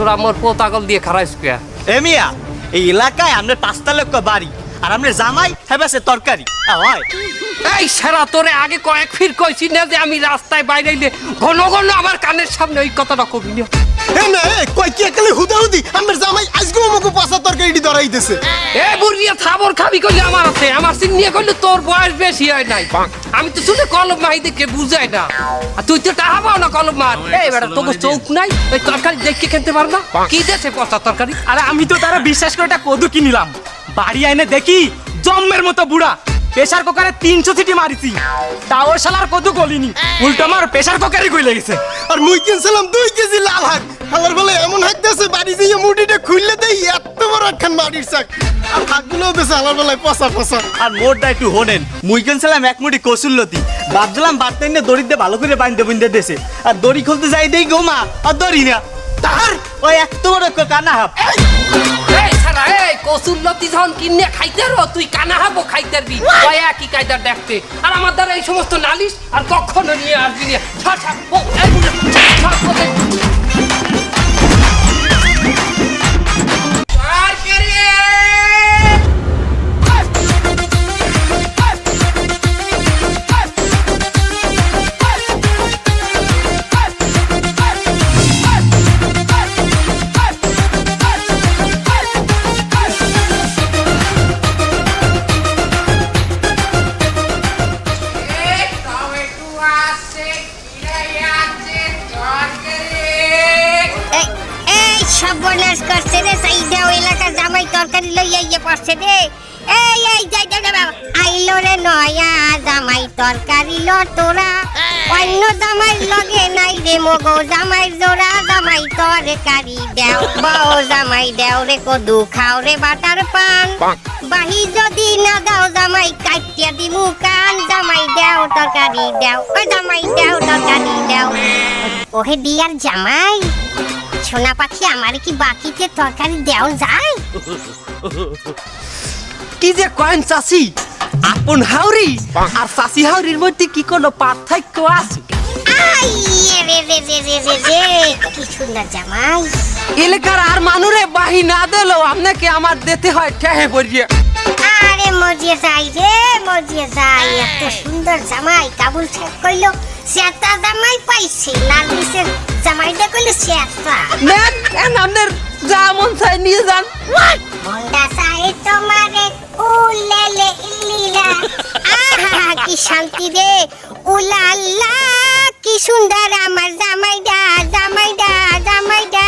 তোরা মোর পোতাগল দিয়ে খারাইস কে এ মিয়া এই এলাকায় আমরা 5টা লোক বাড়ি আর আমরা জামাই হেবেছে তরকারি হয় এই সারা তোরে আগে কয়েক ফির কইছি না যে আমি রাস্তায় বাইরে ঘন ঘন আমার কানের সামনে ওই কথাটা কবি না না কই কি একলে হুদাহুদি আমার জামাই আজকে আমাকে পাঁচা তরকারি ধরাইতেছে এ বুড়িয়া থাবর খাবি কইলে আমার আছে আমার সিনিয়ে কইলে তোর বয়স বেশি হয় নাই আমি তো শুনে কলম মাই দেখে বুঝাই না আর তুই তো টাকা পাও না কলম মার এই বেটা তোকে চোখ নাই ওই তরকারি দেখে খেতে পার না কি দেশে পচা তরকারি আরে আমি তো তারা বিশ্বাস করে একটা কদু কিনিলাম বাড়ি আইনে দেখি জম্মের মতো বুড়া প্রেসার কুকারে 300 সিটি মারিছি তাও শালার কদু গলিনি উল্টো আমার প্রেসার কুকারই গলে গেছে আর মুই কিনছিলাম 2 কেজি লাল শাক হালার বলে এমন হাক দেছে বাড়ি দিয়ে মুটিটা খুললে দেই এত বড় একখান বাড়ির শাক আর শাকগুলো দেছে হালার বলে পচা পচা আর মোরটা একটু হোনেন মুই কিনছিলাম 1 মুঠি কসুল্লতি ভাবছিলাম বাড়তেন না দড়িতে ভালো করে বাইন্ধে বুন্ধে দেছে আর দড়ি খুলতে যাই দেই গোমা আর দড়ি না তার ওই এত বড় কানা হাফ এই সারা এই কসুল্লতি যখন কিনে খাইতে রো তুই কানা হাবো খাইতেরবি ওই একই কায়দা দেখতে আর আমার দ্বারা এই সমস্ত নালিশ আর কখনো নিয়ে আসবি না ছাড় ছাড় ও এই ছাড় কোতে আর কেরে সর্বনাশ করছে রে সাইডা এলাকার জামাই তরকারি লইয়া ইয়ে পড়ছে রে এই যাই আইলো রে নয়া জামাই তরকারি ল তোরা অন্য জামাই লগে নাই রে মগো জামাই জোড়া জামাই তরকারি দেও বউ জামাই দেও রে কদু খাও রে বাটার পান বাহি যদি না দাও জামাই কাটিয়া দিমু কান জামাই দেও তরকারি দেও ও জামাই দেও তরকারি দেও ওহে দিয়ার জামাই সোনা পাখি আমার কি বাকিতে তরকারি দেওয়া যায় কি যে কয়েন চাষি আপন হাউরি আর চাষি হাউরির মধ্যে কি কোনো পার্থক্য আছে কি সুন্দর জামাই এলাকার আর মানুরে বাহি না দিলেও আপনাকে আমার দিতে হয় ঠেহে পড়িয়ে আরে মজিয়ে যাই রে মজিয়ে যাই এত সুন্দর জামাই কাবুল শেখ কইলো সেটা জামাই পাইছি নার্গিসের জামাইটা কইলো সেটা নেন আপনার যা মন চাই নিয়ে যান মনটা চাই তোমারে উলেলে ইল্লিলা আহা কি শান্তি রে উলাল্লা কি সুন্দর আমার জামাইডা জামাইডা জামাইডা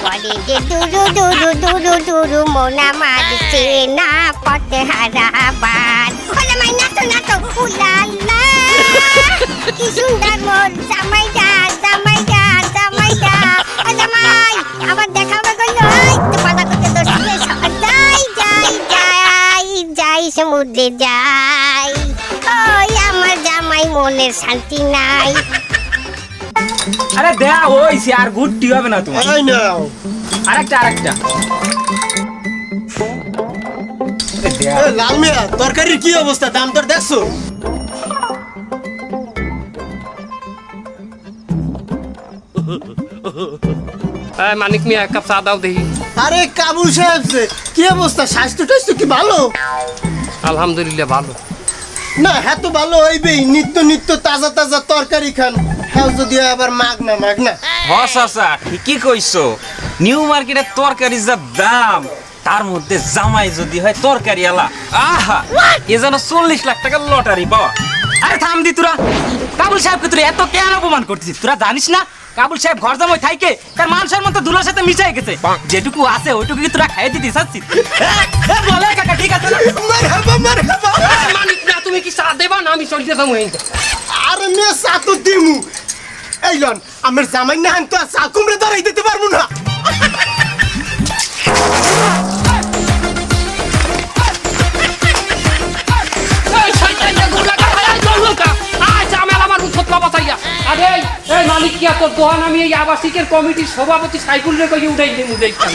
বলে যে দুরু দুরু দুরু দুরু মোনা মারছে না পথে হারাবার ও জামাই নাচো নাচো উলাল্লা কি সুন্দর মোর জামাইডা জামাইডা জামাইডা ও জামাই আবার দেখাবে কইলো এই তো পাতা করতে দর্শকে যাই যাই যাই যাই সমুদ্রে যাই ওই আমার জামাই মনের শান্তি নাই আরে দেয়া হইছে আর গুড্ডি হবে না তোমার এই নাও আরেকটা এ লাল মিয়া তরকারির কি অবস্থা দাম তোর দেখছো মানিক মিয়া এক কাপ চা দাও দেখি আরে কাবুল সাহেব কি অবস্থা স্বাস্থ্য টাস্থ্য কি ভালো আলহামদুলিল্লাহ ভালো না হ্যাঁ তো ভালো হইবেই নিত্য নিত্য তাজা তাজা তরকারি খান হ্যাঁ যদি আবার মাগ না চাচা ঠিকই কইছো নিউ মার্কেটের তরকারির যা দাম তার মধ্যে জামাই যদি হয় তরকারি আলা আহা এ যেন 40 লাখ টাকার লটারি পাওয়া আরে থাম দি তোরা কাবুল সাহেবকে তোরা এত কেন অপমান করছিস তোরা জানিস না কাবুল সাহেব ঘর জামাই থাইকে তার মানুষের মতো দুলার সাথে মিশাই গেছে যেটুকু আছে ওইটুকু কি তোরা খাইয়ে দিতে চাচ্ছিস বলে কাকা ঠিক আছে মারহাবা মানিক না তুমি কি চা দেবা না আমি চলতে যাবো আরে মেয়ে চা তো দিমু এই লন আমার জামাই না তো চা কুমড়ে ধরাই দিতে পারবো না মালিক কি তোর দোহান আমি এই আবাসিকের কমিটির সভাপতি সাইকুল রে কই উঠাই দিমু দেখতাম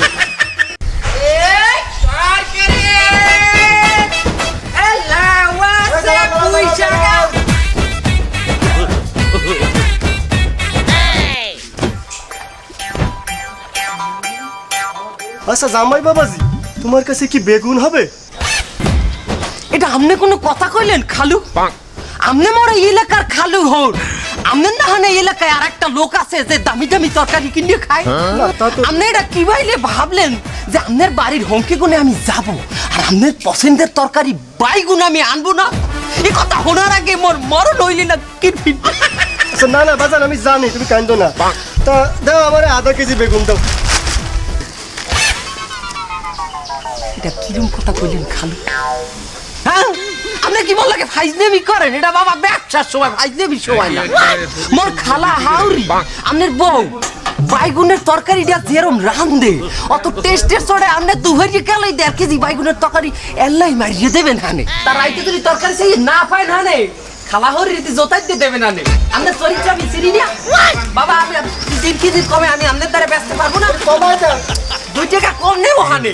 আচ্ছা জামাই বাবাজি, তোমার কাছে কি বেগুন হবে? এটা আমনে কোনো কথা কইলেন খালু? আমনে মোর এই এলাকার খালু হন। আমনে না হনে এলাকায় আর একটা লোক আছে যে দামি দামি তরকারি কিনে খায়। না, তা তো- আমনে এটা কি বাইলে ভাবলেন যে আমনের বাড়ির হোমকে গুনে আমি যাব আর আমনের পছন্দের তরকারি বাইগুন আমি আনবো না? এই কথা শোনার আগে মোর মরণ হইলি না কিরফিন। আচ্ছা না না বাজান, আমি জানি তুমি কান্দো না। তা দাও আমার আধা কেজি বেগুন দাও। এটা কিরম কথা কইলেন খালু? হ্যাঁ, আপনি কি বল লাগে ফাইজনেমি করেন? এটা বাবা ব্যবসার সময়, ফাইজনেমি সময় না। মোর খালা হাউরি আমনের বউ বাইগুনের তরকারিটা যেরম রান্ধে অত টেস্টের চড়ে আমনে দুহারি গেলেই 1.5 কেজি বাইগুনের তরকারি এল্লাই মারিয়ে দেবেন হানে। তার রাইতে যদি তরকারি সেই না পায় হানে খালা হরি রীতি জোতাই দিয়ে দেবেন হানে। আমনের চরিত্র আমি চিনি না বাবা। আমি 3 কেজি কমে আমি আমনের দ্বারা বেচতে পারবো না। কমাই দাও। 2 টাকা কম নেবো হানে।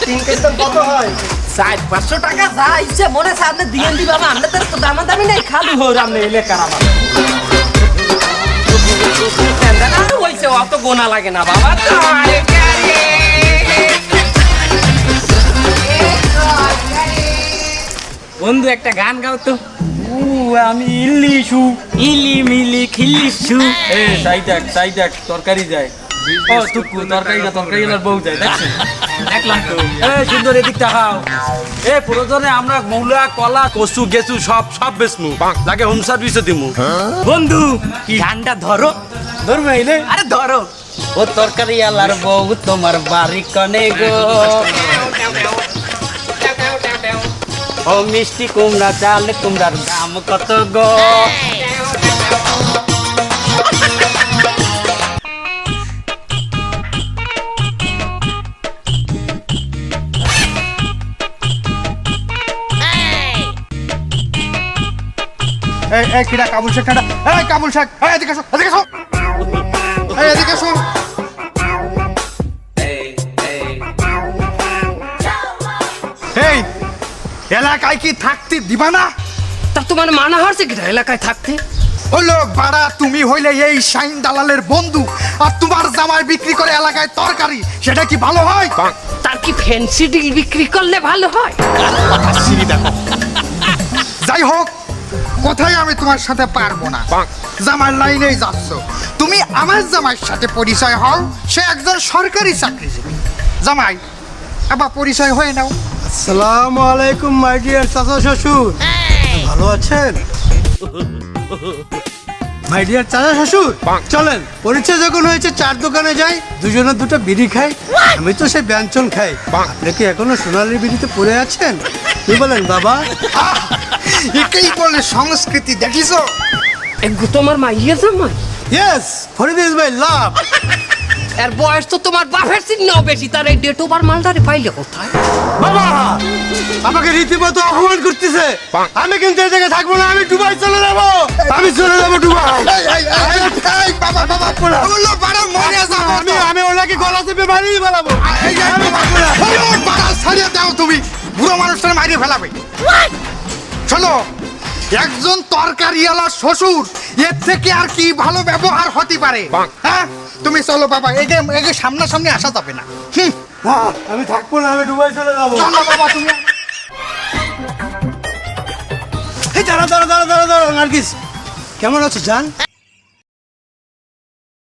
3 কেজি দাম কত হয়? 400-500 টাকা যা ইচ্ছে মনে আছে আপনি দিয়ে দিবা। আমরা তো দামাদামি নাই, খালু হর আপনি এলাকার আমার। আর হইছে অত গোনা লাগে না বাবা। বন্ধু একটা গান গাও তো। আমি ইলিশু ইলি মিলি খিলিশু। এ সাই দেখ তরকারি যায়। ও টুকু তরকারি না, তরকারি আর বউ যায়, দেখছেন? দেখলাম তো। এ সুন্দর এদিক তাকাও। এ প্রয়োজনে আমরা মৌলা কলা কচু গেছু সব বেচমু, লাগে হোম সার্ভিসে দিমু। বন্ধু গানটা ধরো। ধরবে এলে আরে ধরো। ও তরকারি আলার বউ তোমার বাড়ি কনে গো, ও মিষ্টি কুমড়া চাল কুমড়ার দাম কত গো। এই কিরা কাবুল শেখ ঠান্ডা, এই কাবুল শেখ, এই এদিকে এসো, এদিকে এসো, এই এদিকে এসো। এই এলাকায় কি থাকতে দিবা না? তা তোমার মানা হচ্ছে কি এলাকায় থাকতে? হলো বাড়া, তুমি হইলে এই শাইন দালালের বন্ধু আর তোমার জামাই বিক্রি করে এলাকায় তরকারি, সেটা কি ভালো হয়? তার কি ফ্যান্সি ডিল বিক্রি করলে ভালো হয়? যাই হোক, কোথায় আমি তোমার সাথে পারবো না। জামাই লাইনেই যাচ্ছ তুমি। আমার জামাইয়ের সাথে পরিচয় হও, সে একজন সরকারি চাকরিজীবী। জামাই আবার পরিচয় হয়ে নাও। আসসালামু আলাইকুম মাই ডিয়ার চাচা শ্বশুর, ভালো আছেন? মাই ডিয়ার চাচা শ্বশুর, চলেন পরিচয় যখন হয়েছে 4 দোকানে যাই, দুজনে 2টা বিড়ি খাই। আমি তো সেই ব্যঞ্জন খাই, আপনি কি এখনো সোনালী বিড়িতে পড়ে আছেন? কি বলেন বাবা? একেই বলে সংস্কৃতি, দেখিস? এগো তোমার মাইয়া জামাই? ইয়েস, ফরিদ ইজ মাই লাভ। এর বয়স তো তোমার বাপের চিহ্নও বেশি, তার এই ডেট ওভার মালদারে পাইলে কোথায়? বাবা আমাকে রীতিমতো অপমান করতেছে। আমি কিন্তু এই জায়গায় থাকবো না, আমি দুবাই চলে যাবো। আমি চলে যাবো দুবাই। বাবা বাবা বললো বাড়া মরে যাবো। আমি ওনাকে গলা চেপে মারিয়ে ফেলাবো। বাড়া ছাড়িয়ে দাও তুমি, বুড়ো মানুষটার মারিয়ে ফেলাবে। চলো, একজন তরকারিওয়ালা শ্বশুর, এর থেকে আর কি ভালো ব্যবহার হতে পারে? হ্যাঁ তুমি চলো বাবা, এগে সামনাসামনি আসা যাবে না। আমি থাকবো না, আমি দুবাই চলে যাবো। চলো বাবা তুমি। এই দাঁড়া দাঁড়া দাঁড়া দাঁড়া দাঁড়া, নার্গিস কেমন আছো জান?